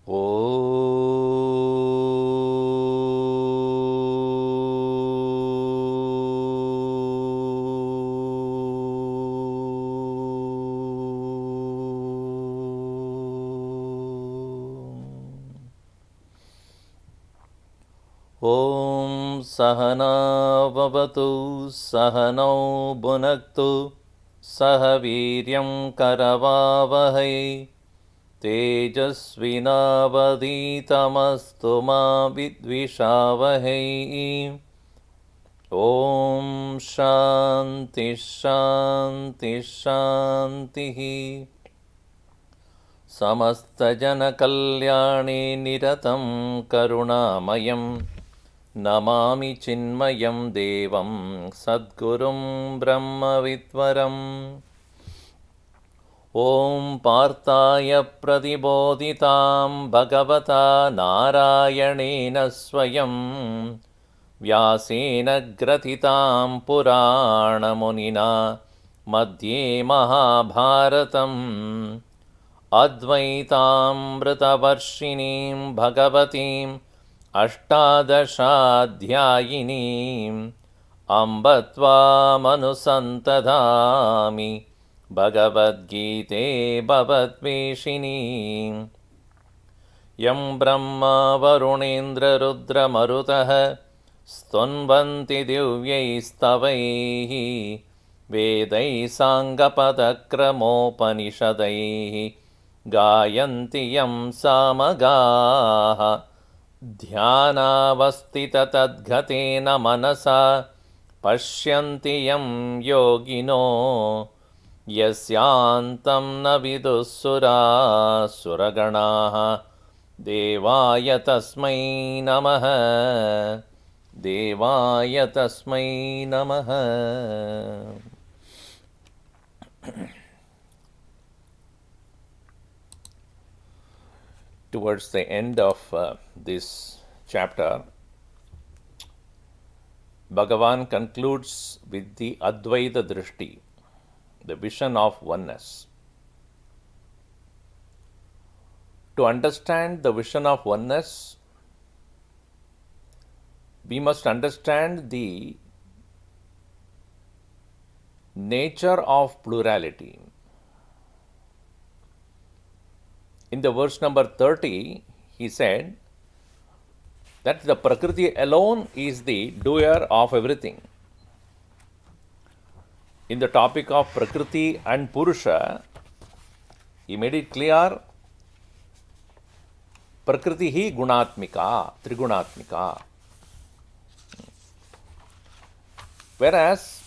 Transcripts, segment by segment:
Om Sahana Vavatu Sahano Bhunaktu Saha Viryam Karavavahai Tejasvinavaditamastu ma vidvishavahai. Om Shanti Shanti Shanti. Samasta Jana Kalyani Niratam Karunamayam Namami Chinmayam Devam Sadgurum Brahma Vidvaram. Om Partaya Pratibodhitam Bhagavata Narayanena Swayam Vyasena Gratitam Purana Munina Madhye Mahabharatam Advaitam Vritavarshinim Bhagavatim Ashtadashadhyayinim Ambatva Manusantadhami Bhagavad Gita Bhavatveshini Yam Brahma Varunendra Rudra Marutah Stunvanti Divyaistavaihi Vedai Sangapadakramopanisadaihi Gayanti Yam Samagaha Dhyanavastita Tadghatena Manasa Pashyanti Yam Yogino Yasyantam na vidussura suraganaha Devaya tasmai namaha Devaya tasmai namaha. Towards the end of this chapter, Bhagavan concludes with the Advaita Drishti, the vision of oneness. To understand the vision of oneness, we must understand the nature of plurality. In the verse number 30, he said that the Prakriti alone is the doer of everything. In the topic of Prakriti and Purusha, he made it clear, Prakriti hi gunatmika, trigunatmika. Whereas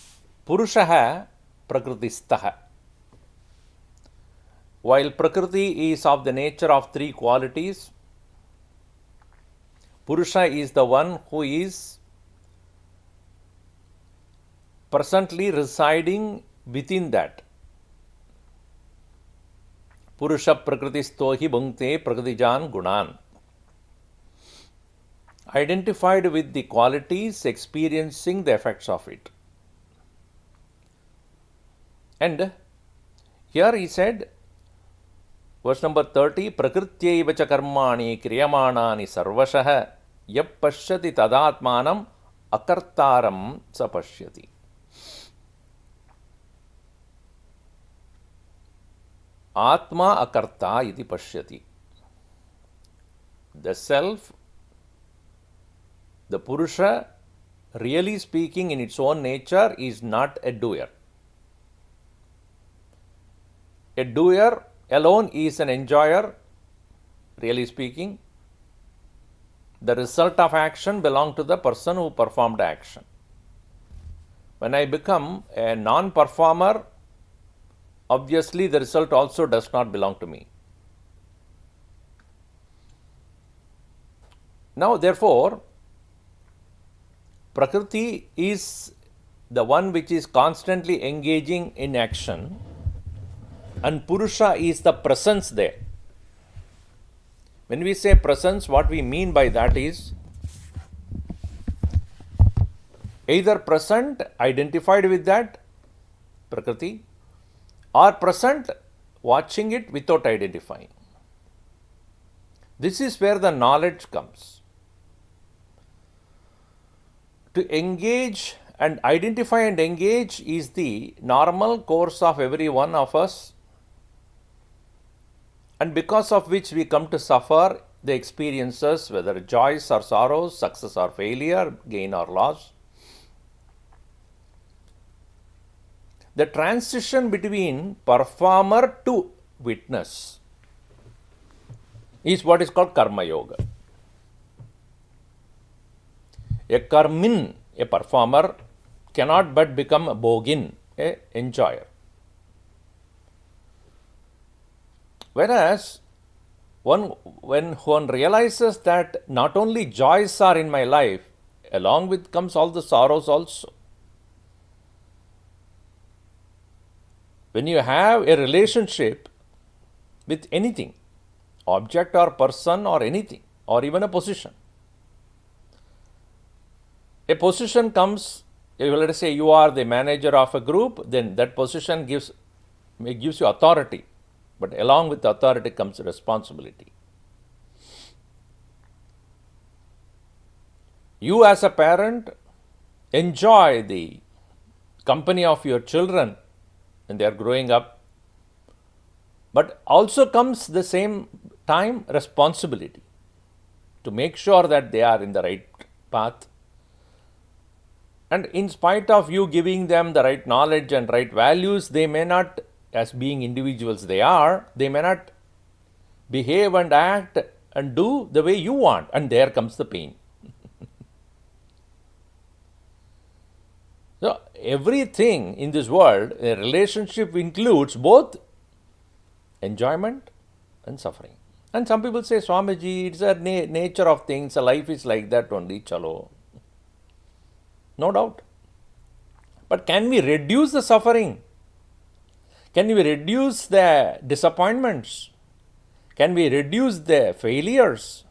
Purushaha prakritistaha. While Prakriti is of the nature of three qualities, Purusha is the one who is presently residing within that. Purusha Prakritistohi Bhunkte Prakritijan Gunan. Identified with the qualities, experiencing the effects of it. And here he said, verse number 30, Prakrityaiva cha karmani kriyamanani sarvashah yap pashyati tadatmanam akartaram sa pashyati. Atma akarta iti pashyati. The self, the Purusha, really speaking in its own nature, is not a doer. A doer alone is an enjoyer, really speaking. The result of action belongs to the person who performed action. When I become a non-performer, obviously the result also does not belong to me. Now, therefore, Prakriti is the one which is constantly engaging in action, and Purusha is the presence there. When we say presence, what we mean by that is either present, identified with that Prakriti, or present, watching it without identifying. This is where the knowledge comes. To engage and identify and engage is the normal course of every one of us, and because of which we come to suffer the experiences, whether joys or sorrows, success or failure, gain or loss. The transition between performer to witness is what is called Karma Yoga. A karmin, a performer, cannot but become a bhogin, a enjoyer. Whereas, when one realizes that not only joys are in my life, along with comes all the sorrows also. When you have a relationship with anything, object or person or anything, or even a position, a position comes, let us say you are the manager of a group, then that position gives you authority. But along with the authority comes responsibility. You as a parent enjoy the company of your children when they are growing up, but also comes the same time responsibility to make sure that they are in the right path. And in spite of you giving them the right knowledge and right values, they may not, as being individuals they may not behave and act and do the way you want, and there comes the pain. So, everything in this world, a relationship includes both enjoyment and suffering. And some people say, Swamiji, it's a nature of things, a life is like that only, chalo. No doubt. But can we reduce the suffering? Can we reduce the disappointments? Can we reduce the failures?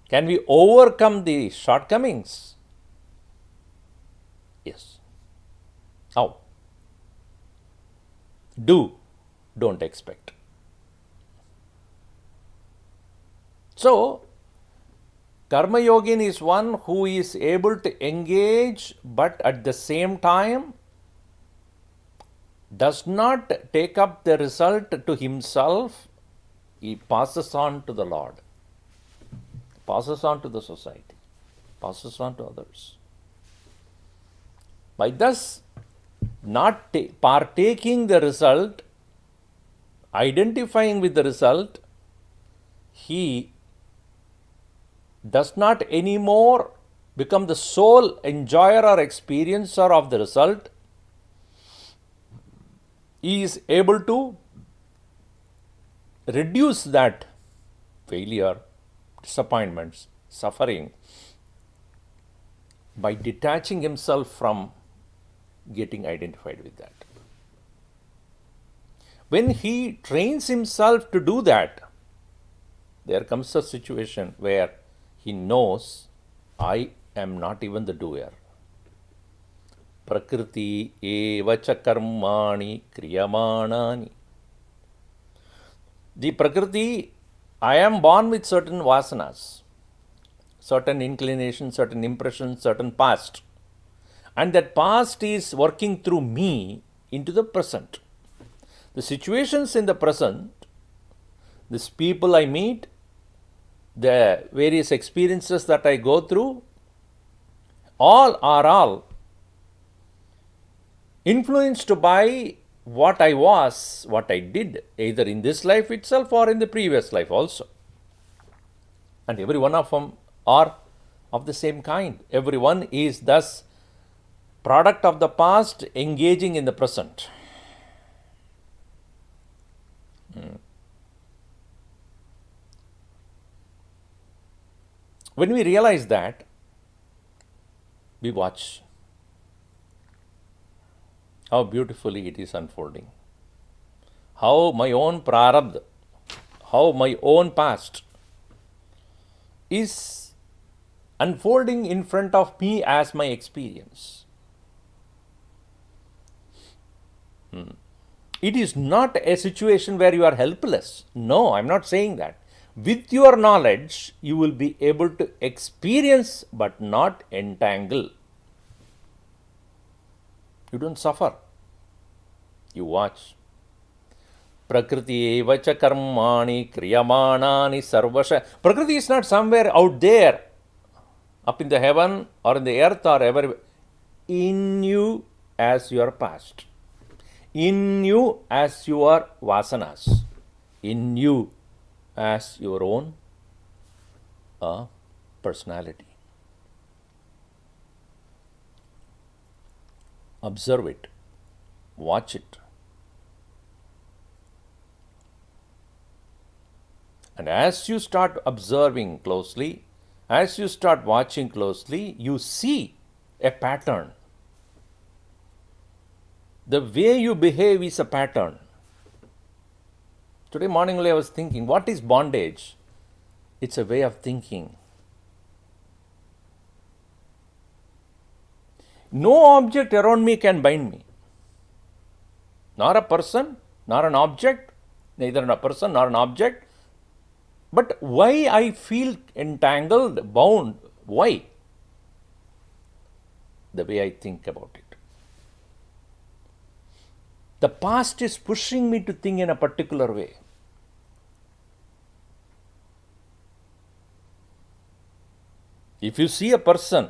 Can we overcome the shortcomings? Yes. How? Do, don't expect. So, Karma Yogin is one who is able to engage, but at the same time does not take up the result to himself. He passes on to the Lord, passes on to the society, passes on to others. By thus not partaking the result, identifying with the result, he does not anymore become the sole enjoyer or experiencer of the result. He is able to reduce that failure, disappointments, suffering by detaching himself from getting identified with that. When he trains himself to do that, there comes a situation where he knows, I am not even the doer. Prakriti eva cha karmani kriyamanani. The Prakriti, I am born with certain vasanas, certain inclinations, certain impressions, certain past. And that past is working through me into the present. The situations in the present, these people I meet, the various experiences that I go through, all influenced by what I was, what I did, either in this life itself or in the previous life also. And every one of them are of the same kind. Everyone is thus product of the past engaging in the present. When we realize that, we watch how beautifully it is unfolding. How my own prarabdha, how my own past is unfolding in front of me as my experience. It is not a situation where you are helpless. No, I'm not saying that. With your knowledge, you will be able to experience but not entangle. You don't suffer. You watch. Prakriti evacha karmani kriyamanani sarvasha. Prakriti is not somewhere out there, up in the heaven or in the earth or ever. In you as your past. In you as your vasanas. In you as your own personality. Observe it. Watch it. And as you start observing closely, as you start watching closely, you see a pattern. The way you behave is a pattern. Today morning I was thinking, what is bondage? It's a way of thinking. No object around me can bind me. Not a person, not an object, neither a person nor an object. But why I feel entangled, bound? Why? The way I think about it. The past is pushing me to think in a particular way. If you see a person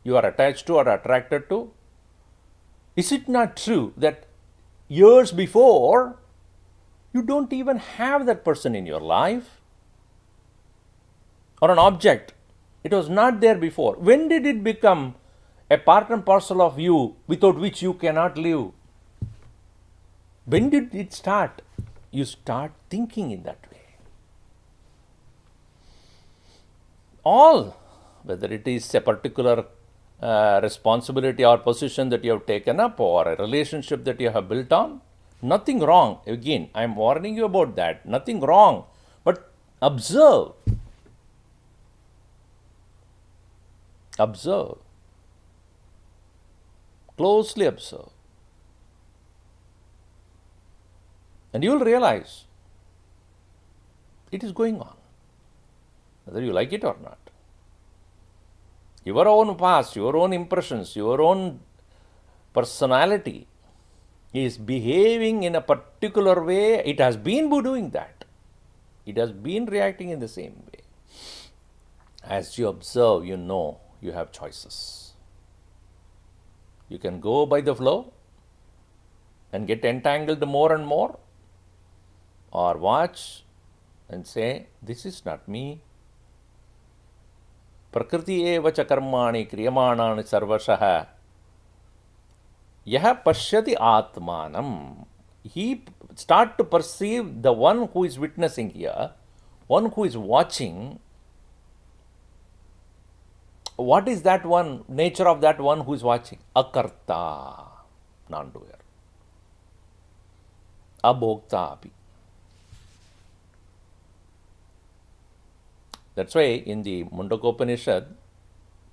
you are attached to or attracted to, is it not true that years before you don't even have that person in your life? Or an object, it was not there before. When did it become a part and parcel of you without which you cannot live? When did it start? You start thinking in that way. All, whether it is a particular responsibility or position that you have taken up or a relationship that you have built on, nothing wrong. Again, I am warning you about that. Nothing wrong. But observe. Observe. Closely observe. And you will realize it is going on, whether you like it or not. Your own past, your own impressions, your own personality is behaving in a particular way. It has been doing that. It has been reacting in the same way. As you observe, you know you have choices. You can go by the flow and get entangled more and more, or watch and say, this is not me. Prakriti eva cha karmani kriyamanani sarvashaha. Yaha pashyati atmanam. He start to perceive the one who is witnessing here, one who is watching. What is that one, nature of that one who is watching? Akarta, non-doer. Abhokta api. That's why in the Mundakopanishad,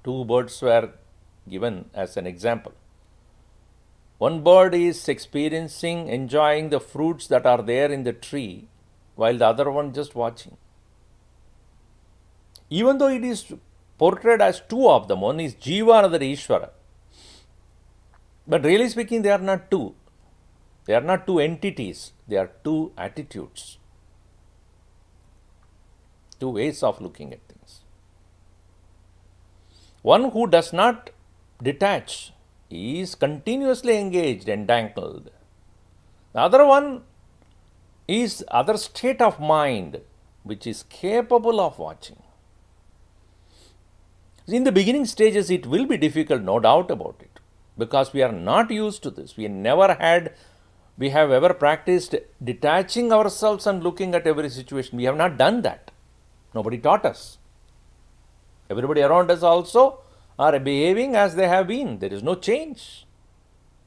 two birds were given as an example. One bird is experiencing, enjoying the fruits that are there in the tree, while the other one just watching. Even though it is portrayed as two of them, one is Jiva, another Ishvara. But really speaking, they are not two. They are not two entities. They are two attitudes. Two ways of looking at things. One who does not detach is continuously engaged, entangled. The other one is other state of mind which is capable of watching. In the beginning stages, it will be difficult, no doubt about it, because we are not used to this. We have ever practiced detaching ourselves and looking at every situation. We have not done that. Nobody taught us. Everybody around us also are behaving as they have been. There is no change.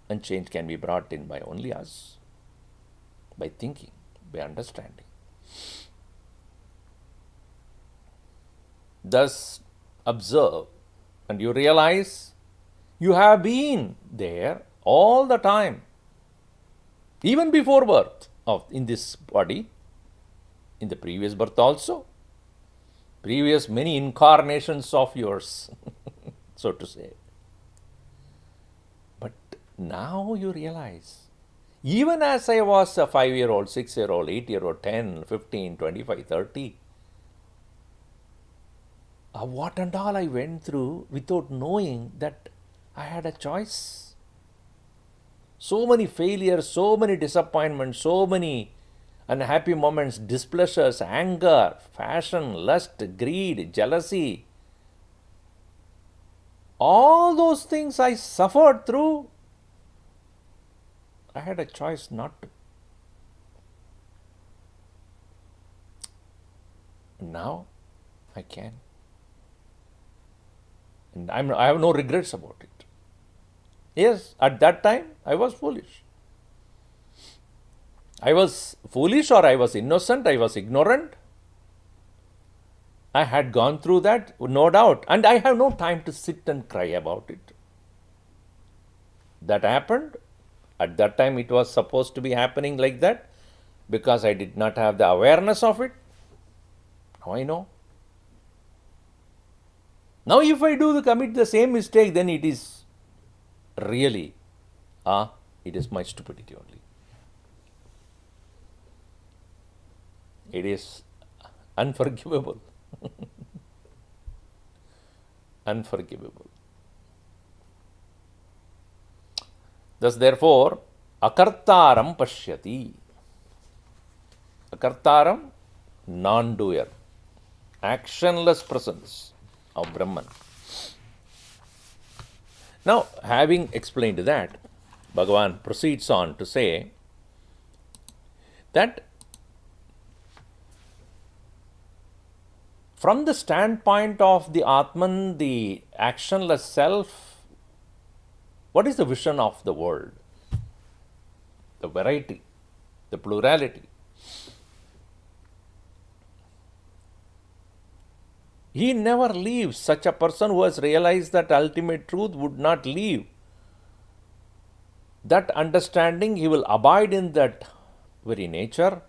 And change can be brought in by only us, by thinking, by understanding. Thus, observe, and you realize you have been there all the time, even before birth in this body, in the previous birth also, previous many incarnations of yours, so to say. But now you realize, even as I was a 5-year-old, 6-year-old, 8-year-old, 10, 15, 25, 30, what and all I went through without knowing that I had a choice. So many failures, so many disappointments, so many unhappy moments, displeasures, anger, passion, lust, greed, jealousy. All those things I suffered through. I had a choice not to. Now I can. And I have no regrets about it. Yes, at that time I was foolish. I was foolish, or I was innocent, I was ignorant. I had gone through that, no doubt. And I have no time to sit and cry about it. That happened. At that time it was supposed to be happening like that because I did not have the awareness of it. Now I know. Now if I commit the same mistake, then it is really, it is my stupidity only. It is unforgivable. Unforgivable. Thus, therefore, akartaram pashyati. Akartaram, non-doer, actionless presence of Brahman. Now, having explained that, Bhagavan proceeds on to say that from the standpoint of the Atman, the actionless self, what is the vision of the world? The variety, the plurality. He never leaves. Such a person who has realized that ultimate truth would not leave. That understanding, he will abide in that very nature.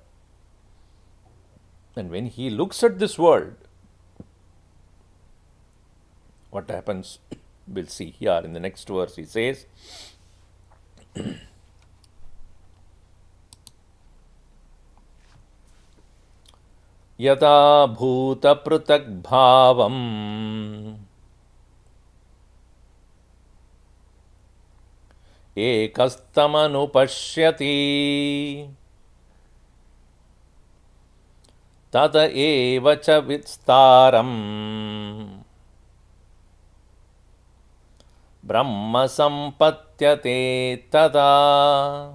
And when he looks at this world, what happens? We'll see here in the next verse. He says, Yata bhuta prutak bhavam ekastamanu tata eva cha vitstaram Brahma sampatyate tada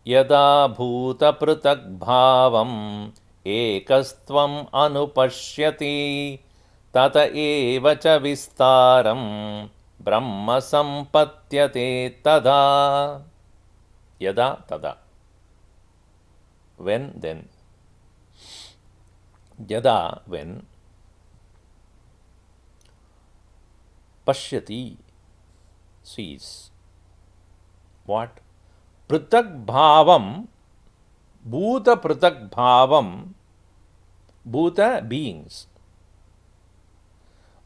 yada bhuta prutak bhavam ekastvam anupashyati tata eva cha vistaram Brahma sampatyate tada. Yada tada. When, then. Yada, when. Pashyati, sees. What? Prutak bhavam, bhuta prutak bhavam, bhuta, beings.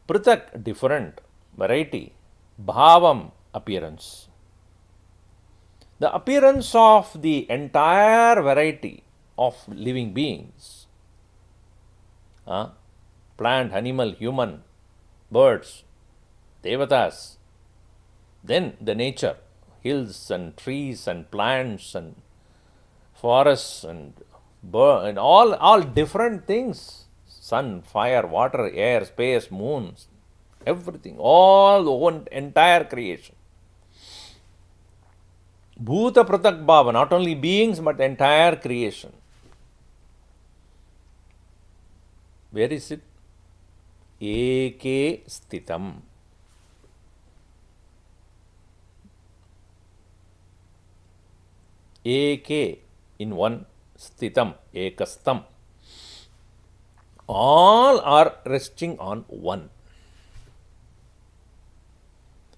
Prutak, different, variety. Bhavam, appearance. The appearance of the entire variety of living beings, plant, animal, human, birds, devatas, then the nature, hills and trees and plants and forests and bird and all different things, sun, fire, water, air, space, moons, everything, all the entire creation. Bhuta pratak bhava, not only beings but entire creation. Where is it? Eke sthitam. Eke, in one, sthitam, ekastam. All are resting on one.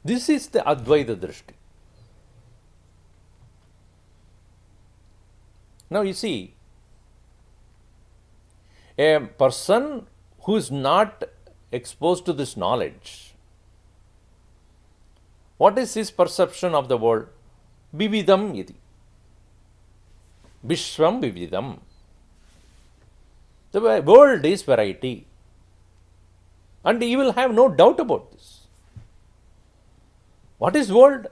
This is the Advaita Drishti. Now you see, A person who is not exposed to this knowledge, what is his perception of the world? Vividam iti. Vishwam vividam. The world is variety. And you will have no doubt about this. What is world?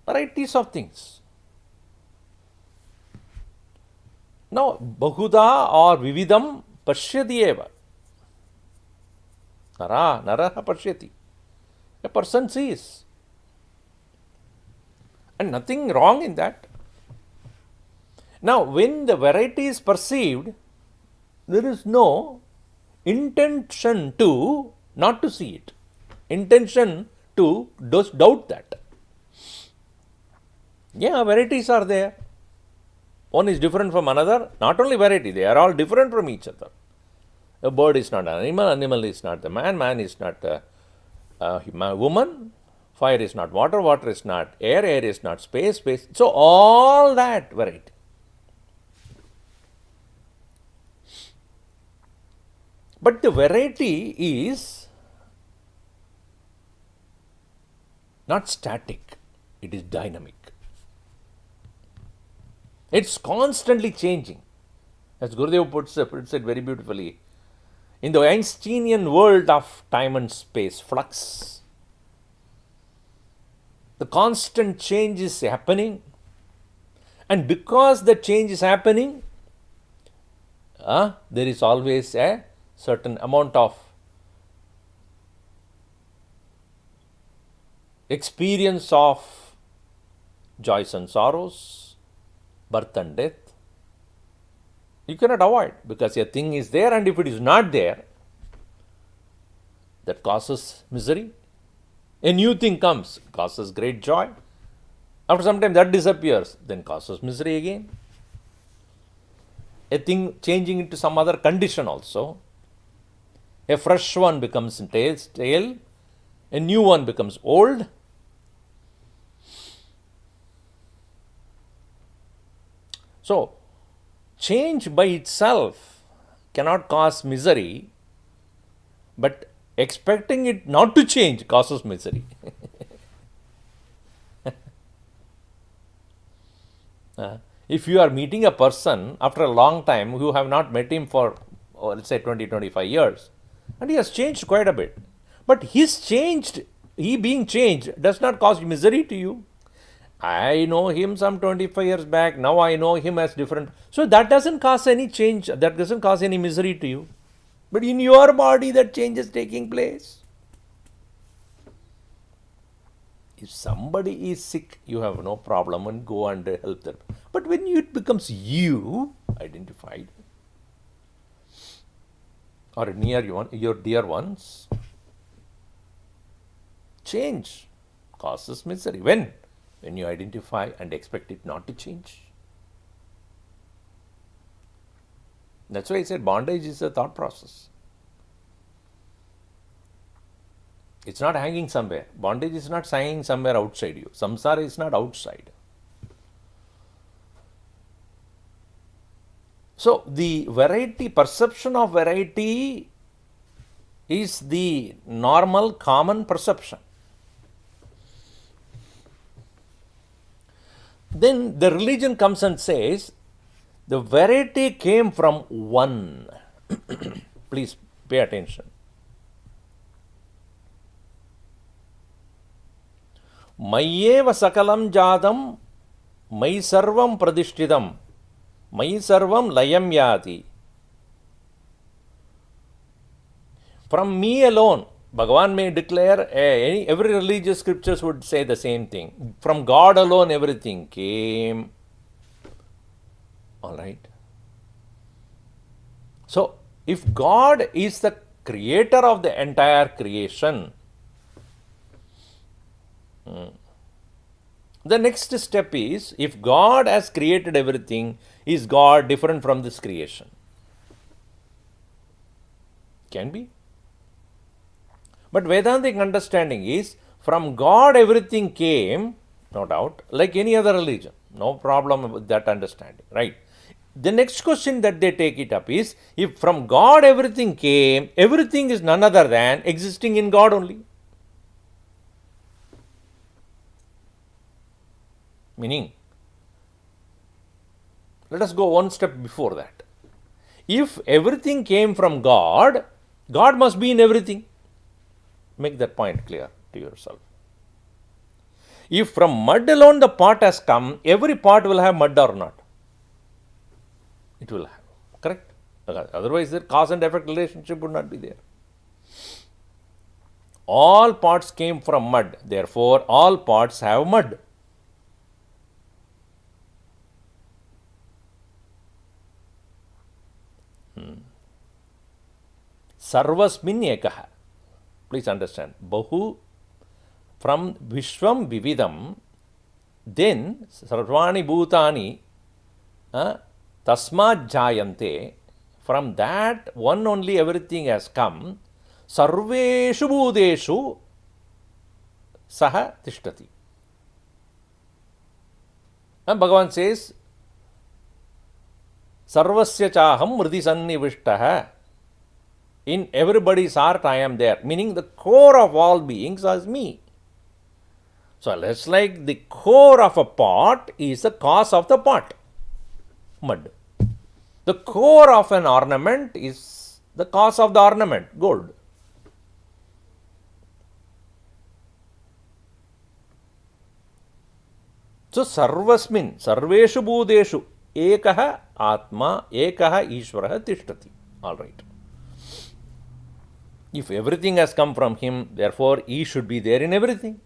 Varieties of things. Now, bahuda or vividam pashyati eva. Naraha pashyati. A person sees. And nothing wrong in that. Now, when the variety is perceived, there is no intention to not to see it. Intention to doubt that. Yeah, varieties are there. One is different from another. Not only variety, they are all different from each other. A bird is not an animal, animal is not the man, man is not a woman, fire is not water, water is not air, air is not space, space. So all that variety. But the variety is not static, it is dynamic. It's constantly changing. As Gurudev puts it very beautifully, in the Einsteinian world of time and space, flux, the constant change is happening, and because the change is happening, there is always a certain amount of experience of joys and sorrows, birth and death. You cannot avoid, because a thing is there, and if it is not there, that causes misery. A new thing comes, causes great joy. After some time that disappears, then causes misery again. A thing changing into some other condition also. A fresh one becomes stale, a new one becomes old. So, change by itself cannot cause misery, but expecting it not to change causes misery. If you are meeting a person after a long time, you have not met him for, let's say, 20-25 years, and he has changed quite a bit. But he being changed does not cause misery to you. I know him some 25 years back, now I know him as different. So that doesn't cause any change, that doesn't cause any misery to you. But in your body, that change is taking place. If somebody is sick, you have no problem and go and help them. But when it becomes you identified, or near your dear ones, change causes misery. When you identify and expect it not to change. That's why I said bondage is a thought process. It's not hanging somewhere. Bondage is not hanging somewhere outside you. Samsara is not outside. So the variety, perception of variety is the normal, common perception. Then the religion comes and says, the variety came from one. Please pay attention. Mayeva sakalam jadam, mai sarvam pradishtidam, mai sarvam layam yati. From me alone, Bhagavan may declare, every religious scriptures would say the same thing. From God alone everything came. Alright. So, if God is the creator of the entire creation, the next step is, if God has created everything, is God different from this creation? Can be. But Vedantic understanding is, from God everything came, no doubt, like any other religion. No problem with that understanding, right? The next question that they take it up is, if from God everything came, everything is none other than existing in God only. Meaning, let us go one step before that. If everything came from God, God must be in everything. Make that point clear to yourself. If from mud alone the pot has come, every pot will have mud or not? It will have. Correct? Otherwise, the cause and effect relationship would not be there. All pots came from mud. Therefore, all pots have mud. Sarvasmin ekah. Please understand. Bahu from Vishwam Vividam, then Sarvani Bhutani Tasmat Jayante, from that one only everything has come. Sarveshu Bhuteshu Saha Tishtati. And Bhagavan says, Sarvasya Chaham Mridi Sannivishtaha. In everybody's heart I am there. Meaning the core of all beings is me. So let's like the core of a pot is the cause of the pot. Mud. The core of an ornament is the cause of the ornament. Gold. So sarvasmin, sarveshu bhudeshu, ekah atma, ekah ishvara tishtati. All right. If everything has come from him, therefore he should be there in everything.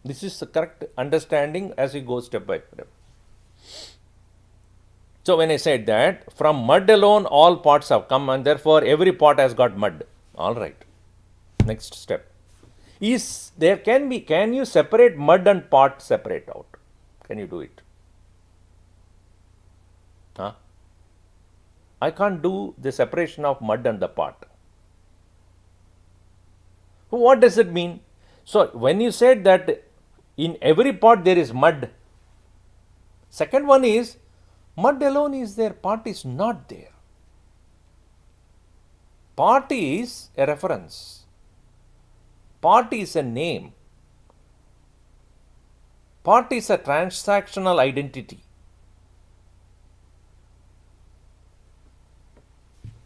This is the correct understanding as we go step by step. So when I said that, from mud alone all pots have come and therefore every pot has got mud. All right. Next step. Can you separate mud and pot separate out? Can you do it? Huh? I can't do the separation of mud and the pot. What does it mean? So when you said that in every pot there is mud, second one is, mud alone is there, pot is not there. Pot is a reference. Pot is a name. Pot is a transactional identity.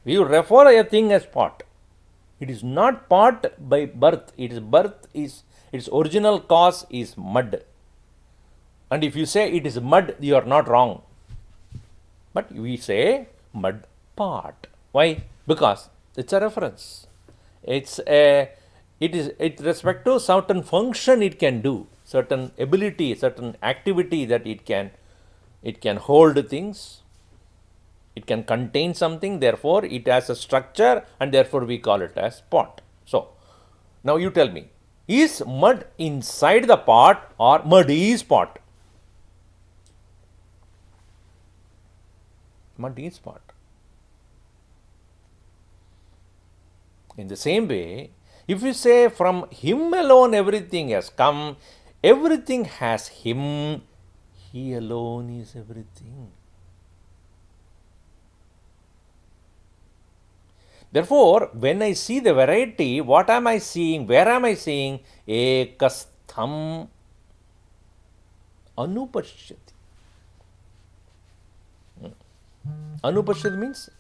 You refer a thing as pot. It is not pot by birth. Its original cause is mud. And if you say it is mud, you are not wrong. But we say mud pot. Why? Because it's a reference. It is with respect to certain function it can do, certain ability, certain activity that it can hold things. It can contain something, therefore it has a structure and therefore we call it as pot. So, now you tell me, is mud inside the pot or mud is pot? Mud is pot. In the same way, if you say from him alone everything has come, everything has him, he alone is everything. Therefore, when I see the variety, what am I seeing? Where am I seeing? Ekastham anupashyati. Anupashyati means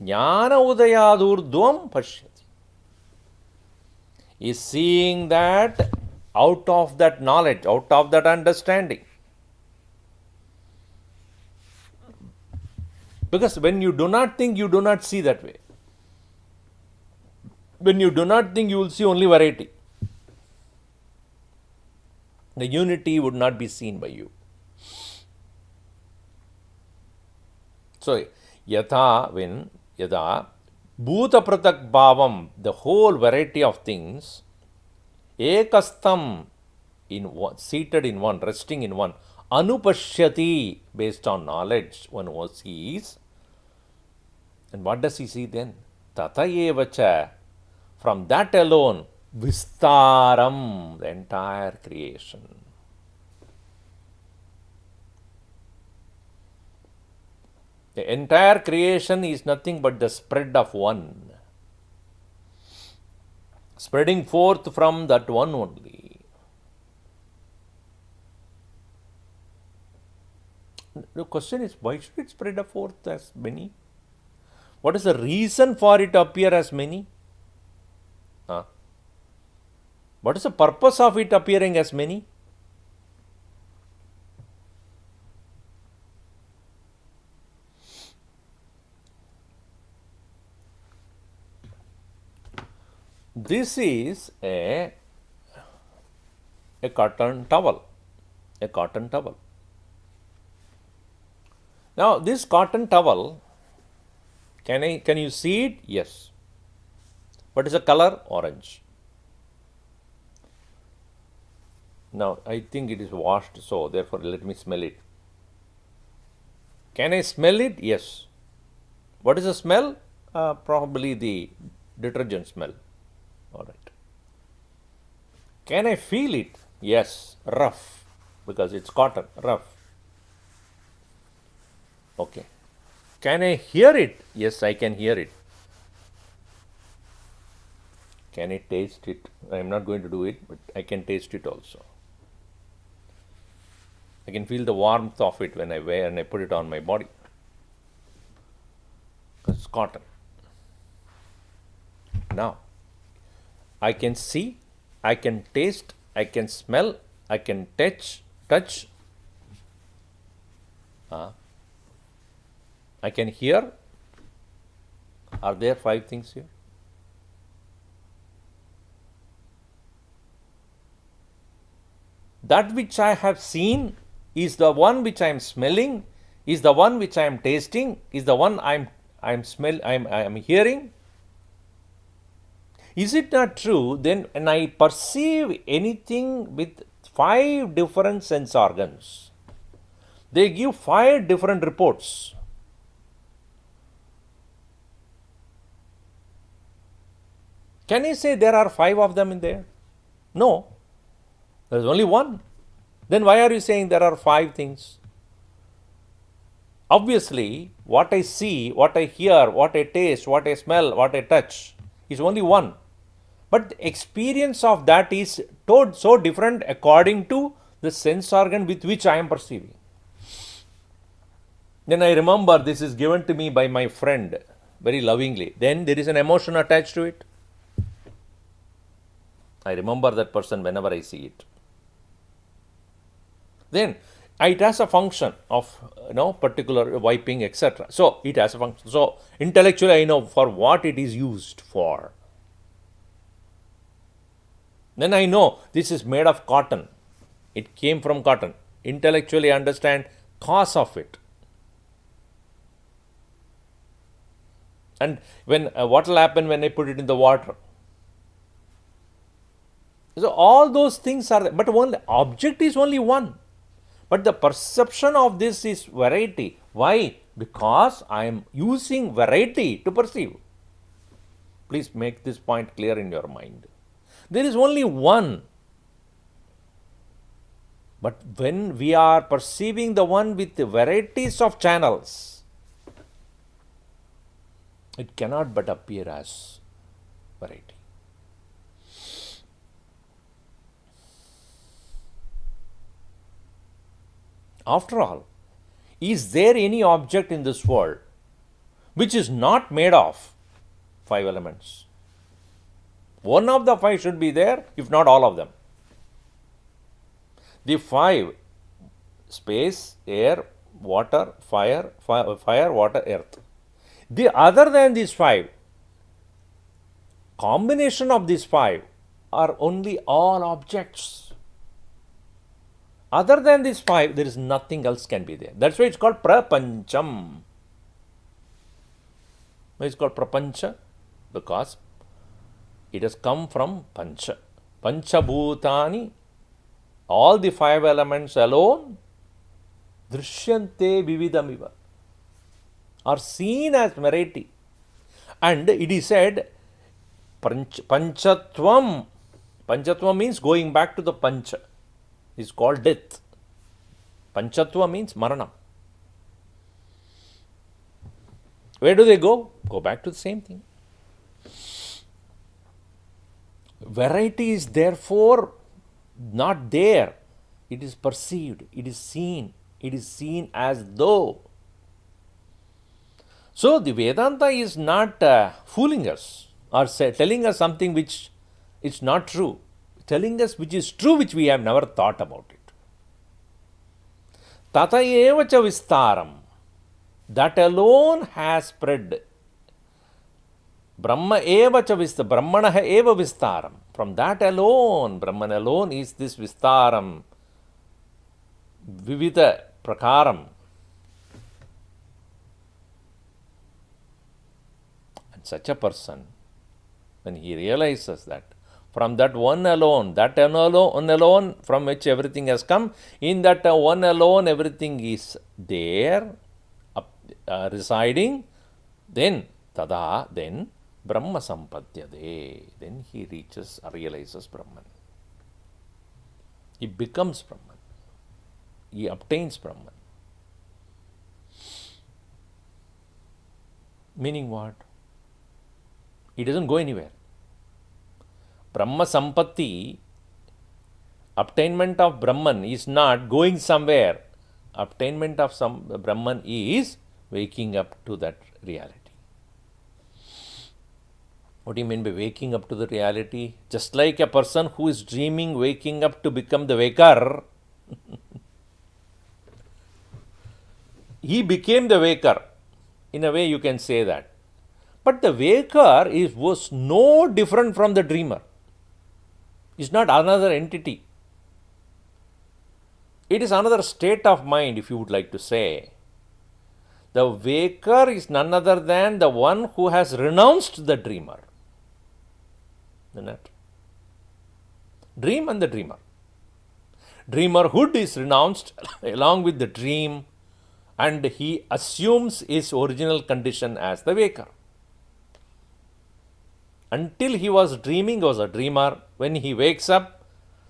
jnana udayadurdvam pashyati. Is seeing that out of that knowledge, out of that understanding. Because when you do not think, you do not see that way. When you do not think, you will see only variety. The unity would not be seen by you. So, yatha bhuta pratak bhavam, the whole variety of things, ekastham, seated in one, resting in one, anupashyati, based on knowledge, one sees. And what does he see then? Tatayevacha, from that alone, vistaram, the entire creation. The entire creation is nothing but the spread of one, spreading forth from that one only. The question is, why should it spread forth as many? What is the reason for it to appear as many? What is the purpose of it appearing as many? This is a cotton towel. A cotton towel. Now, this cotton towel, can you see it? Yes. What is the color? Orange. Now, I think it is washed, so therefore let me smell it. Can I smell it? Yes. What is the smell? Probably the detergent smell. All right. Can I feel it? Yes. Rough, because it's cotton, rough. Okay. Can I hear it? Yes, I can hear it. Can I taste it? I am not going to do it, but I can taste it also. I can feel the warmth of it when I wear and I put it on my body. Because it's cotton. Now, I can see, I can taste, I can smell, I can touch. I can hear. Are there 5 things here? That which I have seen is the one which I am smelling, is the one which I am tasting, is the one I am hearing. Is it not true? Then when I perceive anything with 5 different sense organs, they give 5 different reports. Can you say there are 5 of them in there? No. There is only one. Then why are you saying there are 5 things? Obviously, what I see, what I hear, what I taste, what I smell, what I touch is only one. But the experience of that is so different according to the sense organ with which I am perceiving. Then I remember this is given to me by my friend very lovingly. Then there is an emotion attached to it. I remember that person whenever I see it. Then it has a function of particular wiping, etc. So it has a function. So intellectually I know for what it is used for. Then I know this is made of cotton. It came from cotton. Intellectually I understand cause of it. And when what will happen when I put it in the water? So all those things are there, but only object is only one. But the perception of this is variety. Why? Because I am using variety to perceive. Please make this point clear in your mind. There is only one. But when we are perceiving the one with the varieties of channels, it cannot but appear as variety. After all, is there any object in this world which is not made of 5 elements? One of the 5 should be there, if not all of them. The 5, space, air, water, fire, water, earth. The other than these 5, combination of these 5 are only all objects. Other than these 5, there is nothing else can be there. That's why it's called prapancham. Why it's called prapancha? Because it has come from pancha. Panchabhutani, all the 5 elements alone, drishyante vividamiva, are seen as variety. And it is said, panchatvam. Panchatvam means going back to the pancha. Is called death. Panchatva means marana. Where do they go? Go back to the same thing. Variety is therefore not there. It is perceived, it is seen as though. So the Vedanta is not fooling us or telling us something which is not true, telling us which is true, which we have never thought about it. Tata eva cha vistaram, that alone has spread. Brahma eva cha vistaram, Brahmana eva vistaram. From that alone, Brahman alone is this vistaram, vivida prakaram. And such a person, when he realizes that from that one alone from which everything has come, in that one alone everything is there, residing, then tada, then Brahma sampadyade, then he realizes Brahman. He becomes Brahman. He obtains Brahman. Meaning what? He doesn't go anywhere. Brahma sampatti, obtainment of Brahman is not going somewhere. Obtainment of some Brahman is waking up to that reality. What do you mean by waking up to the reality? Just like a person who is dreaming, waking up to become the waker, he became the waker. In a way, you can say that. But the waker was no different from the dreamer. It's not another entity. It is another state of mind, if you would like to say. The waker is none other than the one who has renounced the dreamer. Isn't it? Dream and the dreamer. Dreamerhood is renounced along with the dream, and he assumes his original condition as the waker. Until he was dreaming, he was a dreamer. When he wakes up,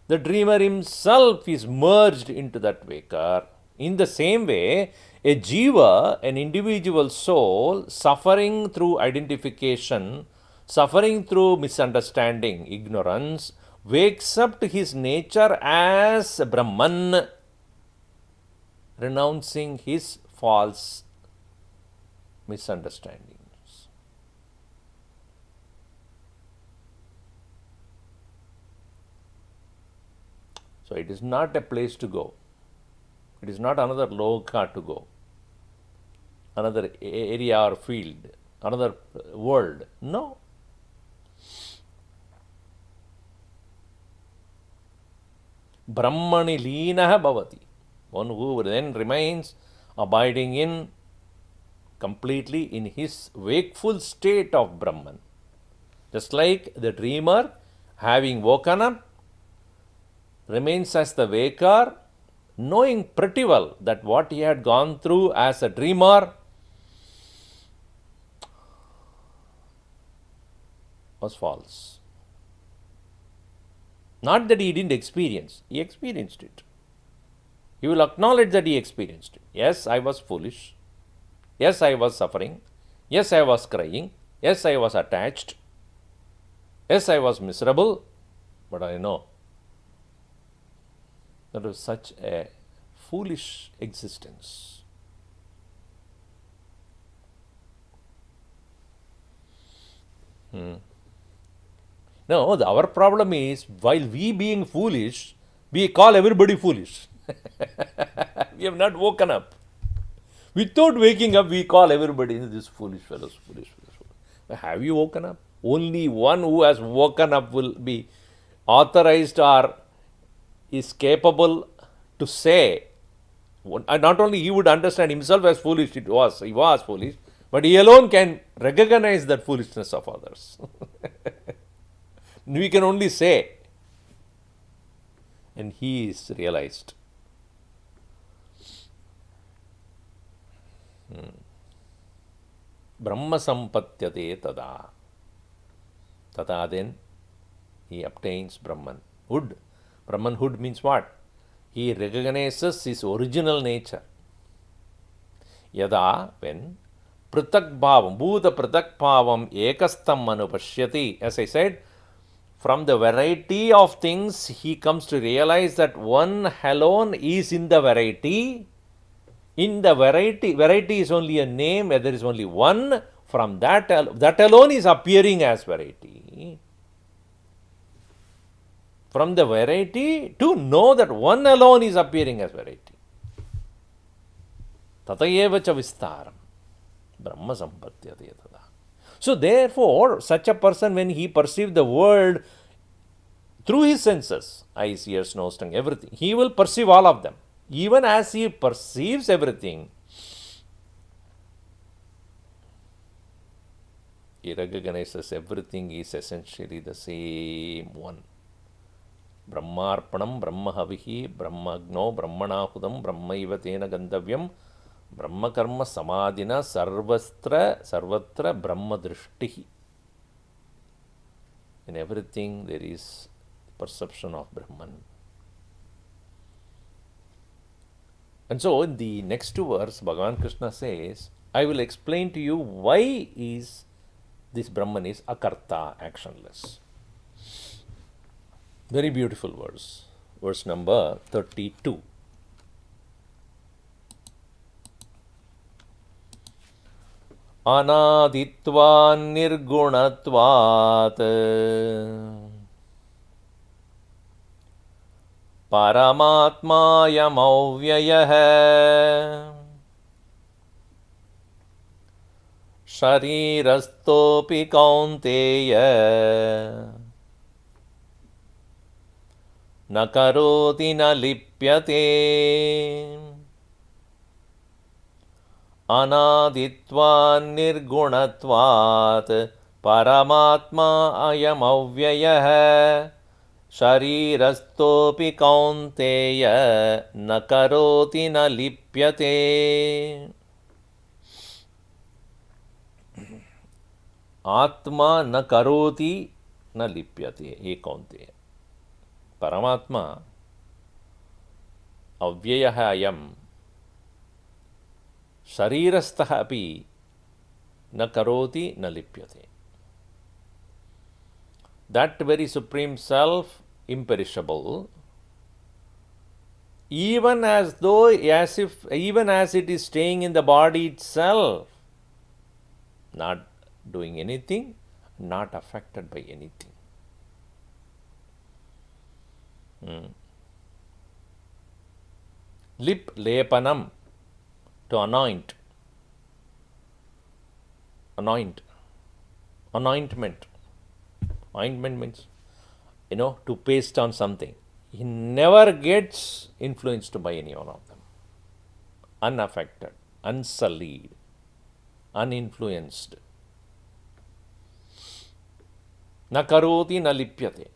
the dreamer himself is merged into that waker. In the same way, a jiva, an individual soul, suffering through identification, suffering through misunderstanding, ignorance, wakes up to his nature as Brahman, renouncing his false misunderstandings. So it is not a place to go. It is not another loka to go, another area or field, another world. No. Brahmani leenah bhavati. One who then remains abiding in completely in his wakeful state of Brahman. Just like the dreamer, having woken up, remains as the waker, knowing pretty well that what he had gone through as a dreamer was false. Not that he didn't experience, he experienced it. He will acknowledge that he experienced it. Yes, I was foolish. Yes, I was suffering. Yes, I was crying. Yes, I was attached. Yes, I was miserable. But I know that was such a foolish existence. No, our problem is, while we being foolish, we call everybody foolish. We have not woken up. Without waking up, we call everybody, this foolish fellows, foolish fellows. Have you woken up? Only one who has woken up will be authorized or is capable to say. Not only he would understand himself as foolish, he was foolish, but he alone can recognize that foolishness of others. We can only say, and he is realized. Brahma sampatyate tada. Tada, then he obtains Brahmanhood. Brahmanhood means what? He recognizes his original nature. Yada, when Pritak bhavam, bhuta pritak bhavam ekastam anupashyati. As I said, from the variety of things, he comes to realize that one alone is in the variety. In the variety is only a name, there is only one. From that alone is appearing as variety. From the variety to know that one alone is appearing as variety. Tatayeva cha vistaram. Brahma sampatyate tada. So therefore, such a person, when he perceives the world through his senses, eyes, ears, nose, tongue, everything, he will perceive all of them. Even as he perceives everything, he recognizes everything is essentially the same one. Brahmarpanam, Brahmahavihi, Brahmagno, Brahmanahudam, Brahmaiva tena gandavyam, Brahmakarma samadhina sarvatra Brahma drishtihi. In everything there is perception of Brahman. And so in the next verse, Bhagavan Krishna says, I will explain to you why is this Brahman is akarta, actionless. Very beautiful verse. Verse number 32. Anaditvan nirgunatvat Paramatmayam avyayah Sharirastopi kaunteya Na karoti na lipyate Anaditvan nirgunatvat Paramatma ayam avyayah Sharirastopi kaunteya Na karoti na lipyate. Atma na karoti na lipyate. He kaunteya. Paramatma avyayaha ayam sharirastha api na karoti na lipyate. That very supreme self, imperishable, even as it is staying in the body itself, not doing anything, not affected by anything. Lip lepanam, to anoint. Anointment. Ointment means, to paste on something. He never gets influenced by any one of them. Unaffected, unsullied, uninfluenced. Na karoti na lipyate.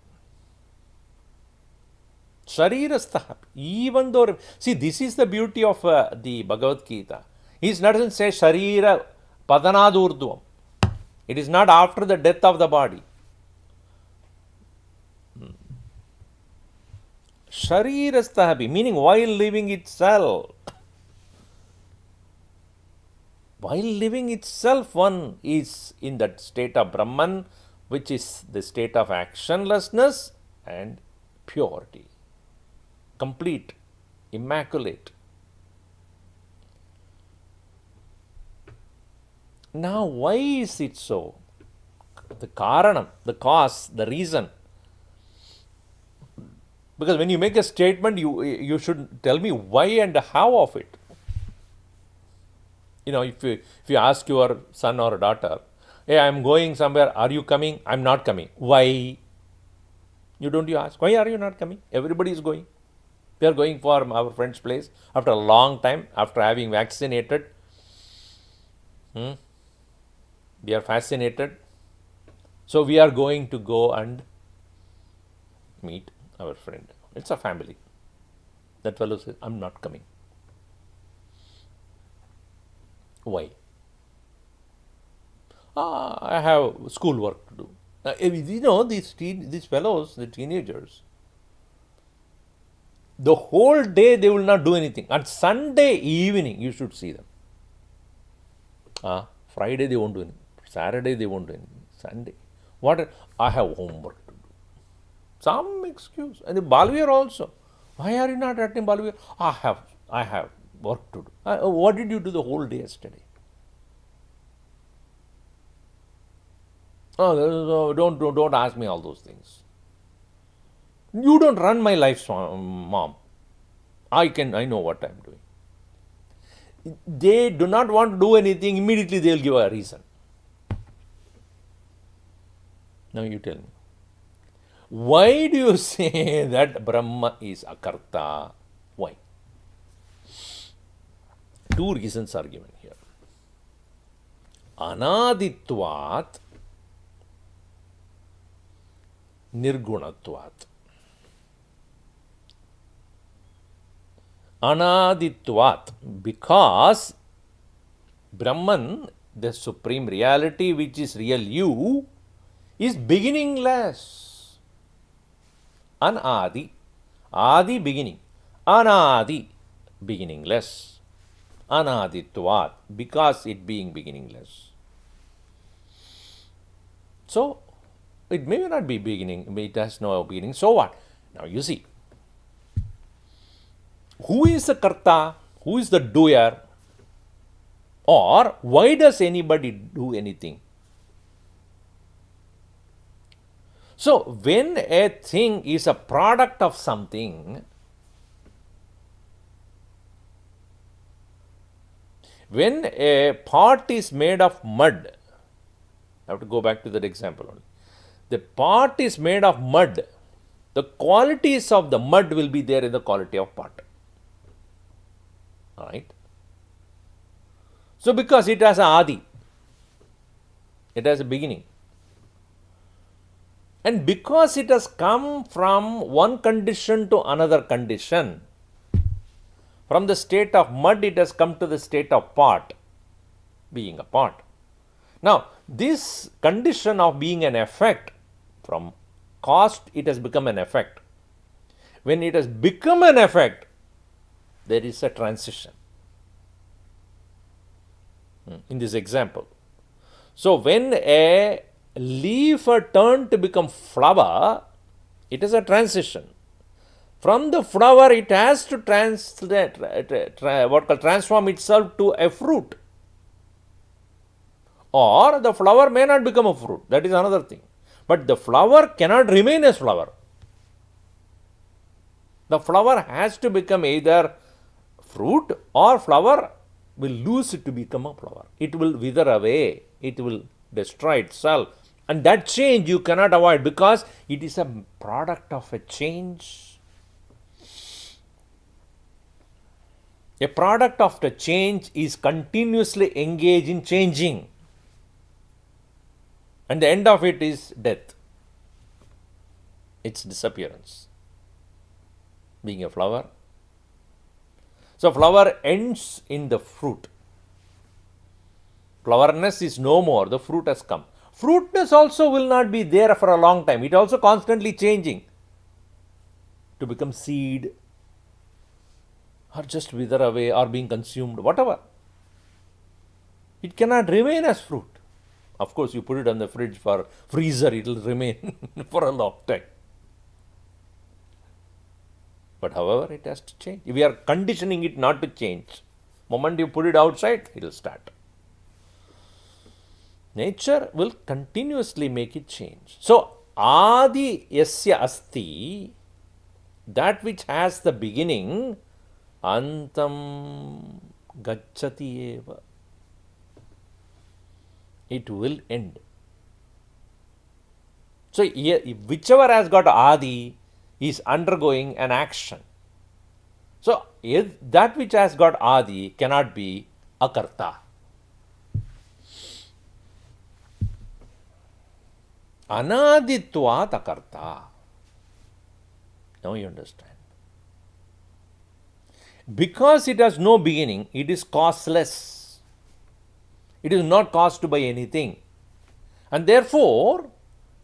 Sharirastha. Even though, see, this is the beauty of the Bhagavad Gita. He doesn't say Sharira Padanadurdvam. It is not after the death of the body. Sharirastha, meaning while living itself. While living itself, one is in that state of Brahman, which is the state of actionlessness and purity. Complete, immaculate. Now, why is it so? The karanam, the cause, the reason. Because when you make a statement, you should tell me why and how of it. If you ask your son or daughter, hey, I am going somewhere, are you coming? I am not coming. Why? You ask, why are you not coming? Everybody is going. We are going for our friend's place after a long time, after having vaccinated. We are fascinated. So we are going to go and meet our friend. It's a family. That fellow says, I'm not coming. Why? I have school work to do. These fellows, the teenagers, the whole day they will not do anything. On Sunday evening, you should see them. Friday they won't do anything. Saturday they won't do anything. Sunday. What? I have homework to do. Some excuse. And the Balvir also. Why are you not attending Balvir? I have work to do. What did you do the whole day yesterday? Oh, don't ask me all those things. You don't run my life, mom. I know what I'm doing. They do not want to do anything, immediately they will give a reason. Now you tell me. Why do you say that Brahma is akarta? Why? Two reasons are given here. Anaditvat, nirgunatvat. Anaditvat, because Brahman, the supreme reality which is real you, is beginningless. Anadi, adi beginning, anadi beginningless. Anaditvat, because it being beginningless. So, it may not be beginning, it has no beginning. So what? Now you see, who is the karta? Who is the doer? Or why does anybody do anything? So, when a thing is a product of something, when a pot is made of mud, I have to go back to that example only. The pot is made of mud, the qualities of the mud will be there in the quality of pot. Alright? So, because it has a adi, it has a beginning. And because it has come from one condition to another condition, from the state of mud it has come to the state of pot, being a pot. Now, this condition of being an effect, from cause it has become an effect. When it has become an effect, there is a transition. In this example. So, when a leaf turned to become flower, it is a transition. From the flower, it has to transform itself to a fruit. Or the flower may not become a fruit. That is another thing. But the flower cannot remain as flower. The flower has to become either fruit or flower will lose it to become a flower. It will wither away. It will destroy itself. And that change you cannot avoid because it is a product of a change. A product of the change is continuously engaged in changing. And the end of it is death. Its disappearance. Being a flower. So, flower ends in the fruit. Flowerness is no more, the fruit has come. Fruitness also will not be there for a long time. It also constantly changing to become seed or just wither away or being consumed, whatever. It cannot remain as fruit. Of course, you put it on the fridge for freezer, it will remain for a long time. But however, it has to change. If we are conditioning it not to change, moment you put it outside, it will start. Nature will continuously make it change. So, adi yasya asti, that which has the beginning, antam gacchati eva. It will end. So, whichever has got adi is undergoing an action. So, that which has got adi cannot be akarta. Anaditvat akarta. Now you understand. Because it has no beginning, it is causeless. It is not caused by anything. And therefore,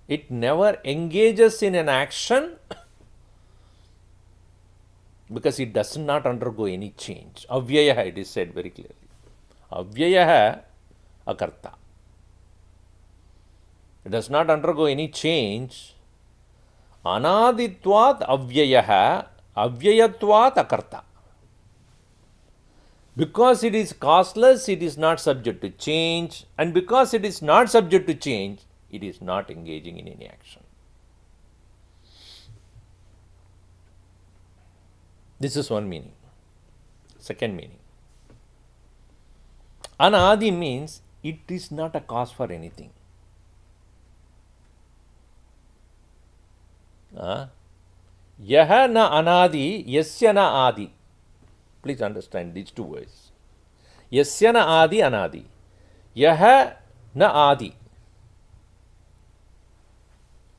it never engages in an action because it does not undergo any change. Avyayaha, it is said very clearly. Avyayaha akarta. It does not undergo any change. Anaditvat avyayaha, avyayatvat akarta. Because it is causeless, it is not subject to change, and because it is not subject to change, it is not engaging in any action. This is one meaning. Second meaning. Anadi means it is not a cause for anything. Yaha na anadi, yasya na adi. Please understand these two words. Yasya na adi anadi. Yaha na adi.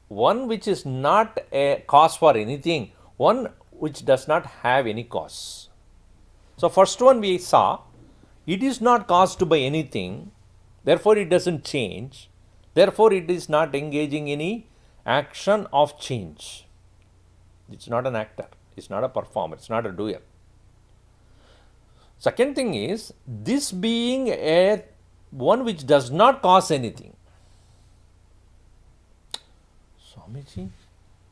One which is not a cause for anything, one which does not have any cause. So first one we saw, it is not caused by anything, therefore it doesn't change, therefore it is not engaging any action of change. It's not an actor, it's not a performer, it's not a doer. Second thing is, this being a one which does not cause anything. Swamiji,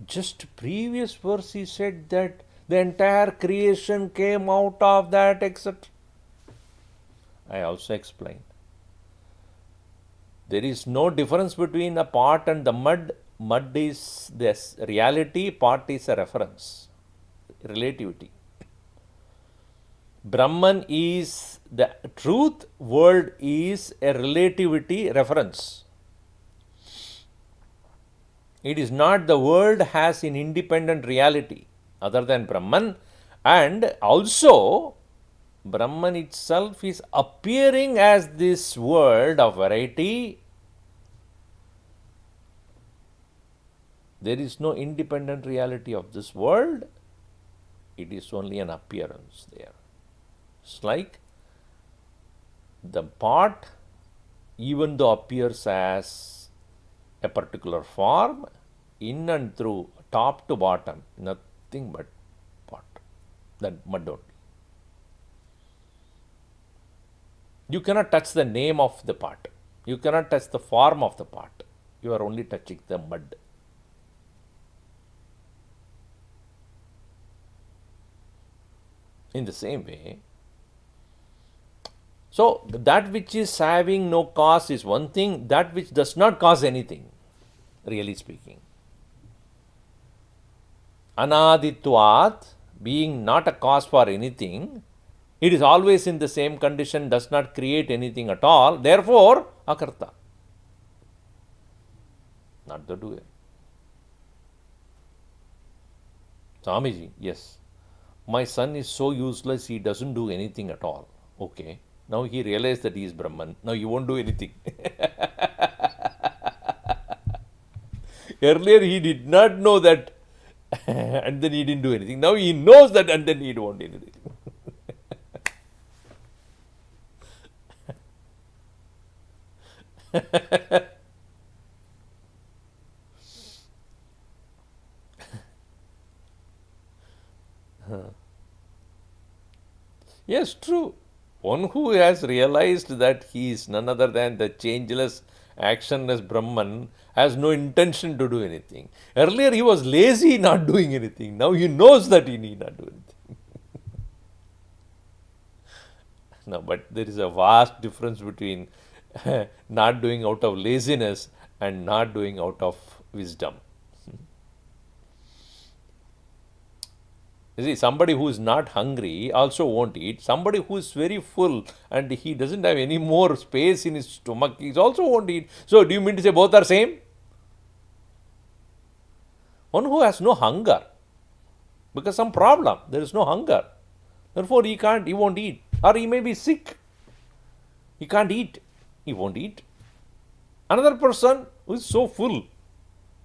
just previous verse he said that the entire creation came out of that, etc. I also explained. There is no difference between a pot and the mud. Mud is this reality, pot is a reference, relativity. Brahman is the truth, world is a relativity reference. It is not the world has an independent reality other than Brahman, and also Brahman itself is appearing as this world of variety. There is no independent reality of this world. It is only an appearance there. It's like the pot, even though appears as a particular form, in and through, top to bottom, nothing but pot, that mud only. You cannot touch the name of the pot. You cannot touch the form of the pot. You are only touching the mud. In the same way, so that which is having no cause is one thing, that which does not cause anything, really speaking. Anaditvat, being not a cause for anything, it is always in the same condition, does not create anything at all, therefore, akarta. Not the doer. Swamiji, yes. My son is so useless, he doesn't do anything at all. Okay. Now he realized that he is Brahman. Now he won't do anything. Earlier he did not know that and then he didn't do anything. Now he knows that and then he won't do anything. Yes, true. One who has realized that he is none other than the changeless, actionless Brahman has no intention to do anything. Earlier he was lazy, not doing anything. Now he knows that he need not do anything. No, but there is a vast difference between not doing out of laziness and not doing out of wisdom. You see, somebody who is not hungry also won't eat. Somebody who is very full and he doesn't have any more space in his stomach, he also won't eat. So, do you mean to say both are same? One who has no hunger, because some problem, there is no hunger. Therefore, he won't eat. Or he may be sick. He can't eat. He won't eat. Another person who is so full,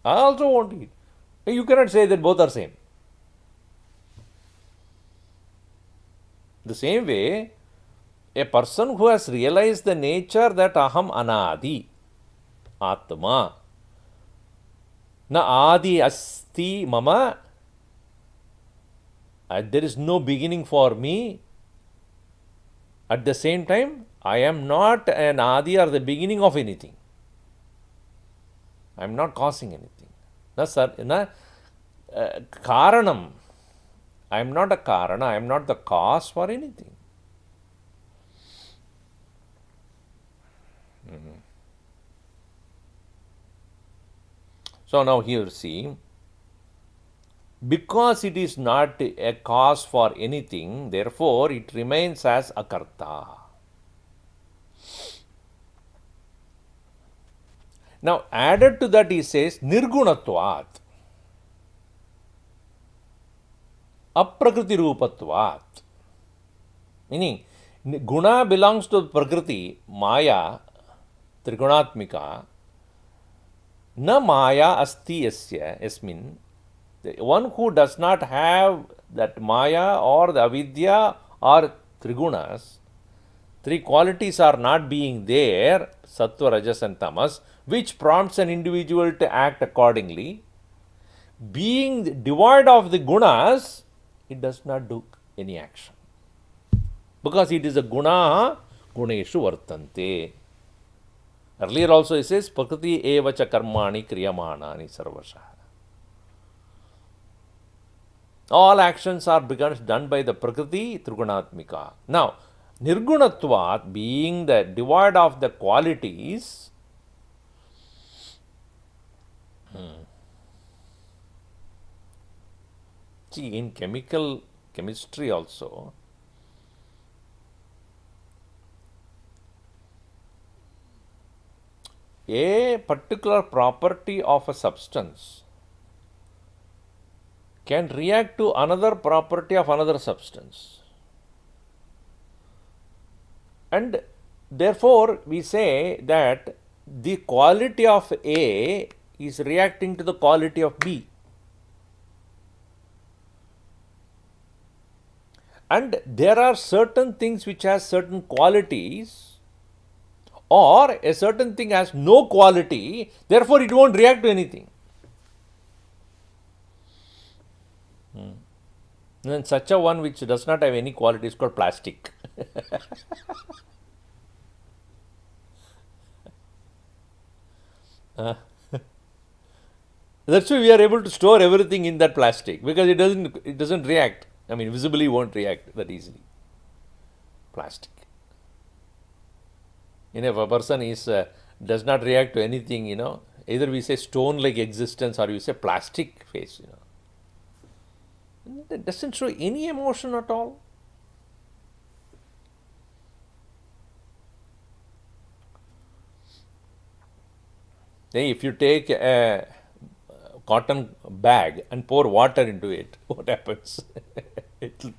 I also won't eat. You cannot say that both are same. The same way, a person who has realized the nature that aham anadi, atma, na adi asti mama, there is no beginning for me, at the same time, I am not an Adi or the beginning of anything. I am not causing anything. Karanam. I am not a Karana. I am not the cause for anything. So now here see, because it is not a cause for anything, therefore it remains as akarta. Now added to that he says nirgunatvat, aprakriti rupatvat. Meaning guna belongs to prakriti, maya, trigunatmika. Na maya asti yasya yasmin. The one who does not have that maya or the avidya or trigunas, three qualities are not being there, sattva, rajas and tamas, which prompts an individual to act accordingly. Being devoid of the gunas, it does not do any action. Because it is a guna, guneshu vartante. Earlier also it says, prakriti evacha karmani kriyamanani sarvasha. All actions are done by the prakriti trigunatmika. Now, nirgunatvat, being the devoid of the qualities, see, in chemistry also, a particular property of a substance can react to another property of another substance. And therefore, we say that the quality of A is reacting to the quality of B. And there are certain things which has certain qualities, or a certain thing has no quality, therefore it won't react to anything. And such a one which does not have any quality is called plastic. That's why we are able to store everything in that plastic, because it doesn't react. I mean, visibly won't react that easily. Plastic. If a person does not react to anything, either we say stone-like existence or we say plastic face, It doesn't show any emotion at all. Then if you take a cotton bag and pour water into it, what happens? It will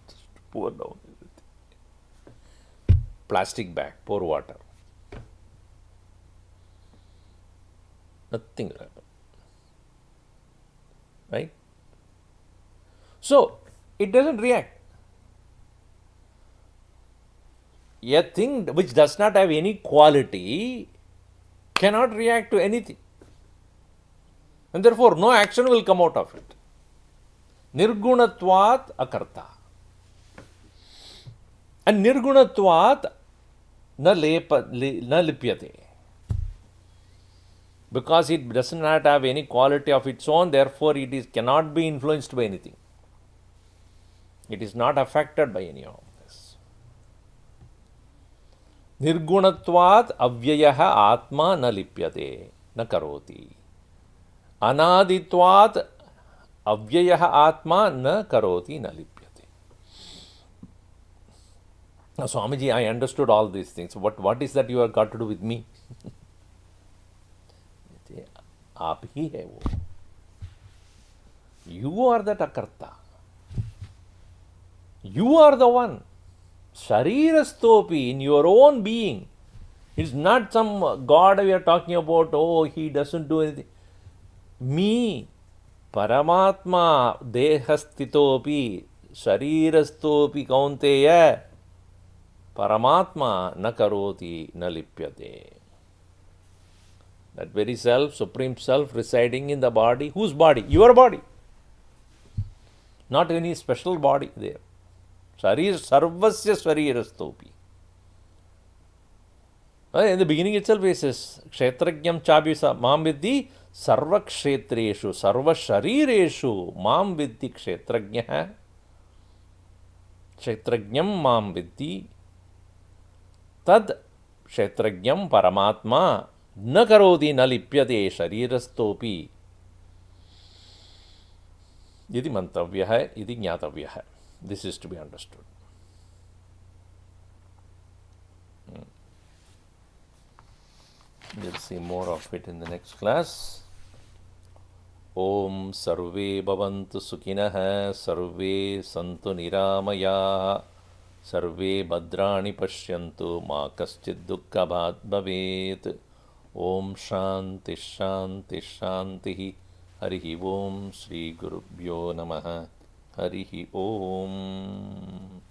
pour down everything. Plastic bag, pour water. Nothing will happen. Right? So, it doesn't react. A thing which does not have any quality cannot react to anything. And therefore, no action will come out of it. Nirgunatvat akarta. And nirgunatvat na lipyate. Because it does not have any quality of its own, therefore it cannot be influenced by anything. It is not affected by any of this. Nirgunatvat avyayaha atma na lipyate, na karoti. Anaditvat avyayaha atma na karoti na lipyate. Now, Swamiji, I understood all these things. What is that you have got to do with me? आप ही है वो. You are that akarta. You are the one. Sharirastopi, in your own being. It's not some God we are talking about, oh, he doesn't do anything. Me, Paramatma, Dehastitopi, Sharirastopi kaunteya, Paramatma na karoti na lipyate. That very self, supreme self residing in the body. Whose body? Your body. Not any special body there. Sharir sarvasya sharirastopi. In the beginning itself he says, Kshetrajnam chabhisa mam vidhi sarva kshetreshu, sarva sharireshu, mam vidhi kshetrajnah, kshetrajnam mam vidhi, tad kshetrajnam paramatma, न करोति न लिप्यते शरीरस्थोपि इति मंतव्यः इति ज्ञातव्यः. This is to be understood. We'll see more of it in the next class. Om sarve bhavantu sukhinah, sarve santu niramaya, sarve bhadrani pashyantu, ma kaschid dukkhabhat bhavet. Om shanti shanti shanti. Harihi Om Shri Gurubhyo Namaha. Harihi Om.